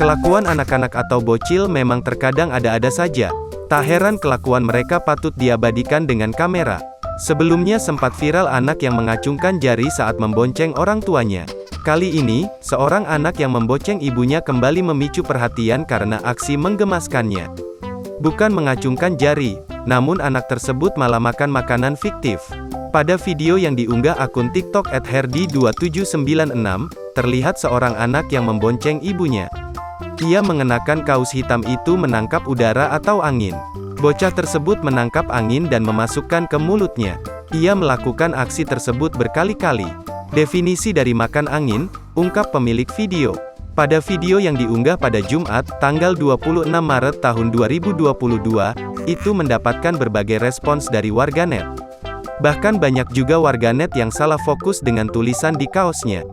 Kelakuan anak-anak atau bocil memang terkadang ada-ada saja. Tak heran kelakuan mereka patut diabadikan dengan kamera. Sebelumnya sempat viral anak yang mengacungkan jari saat membonceng orang tuanya. Kali ini, seorang anak yang membonceng ibunya kembali memicu perhatian karena aksi menggemaskannya. Bukan mengacungkan jari, namun anak tersebut malah makan makanan fiktif. Pada video yang diunggah akun TikTok @herdi2796, terlihat seorang anak yang membonceng ibunya. Ia mengenakan kaos hitam itu menangkap udara atau angin. Bocah tersebut menangkap angin dan memasukkan ke mulutnya. Ia melakukan aksi tersebut berkali-kali. Definisi dari makan angin, ungkap pemilik video. Pada video yang diunggah pada Jumat, tanggal 26 Maret tahun 2022, itu mendapatkan berbagai respons dari warganet. Bahkan banyak juga warganet yang salah fokus dengan tulisan di kaosnya.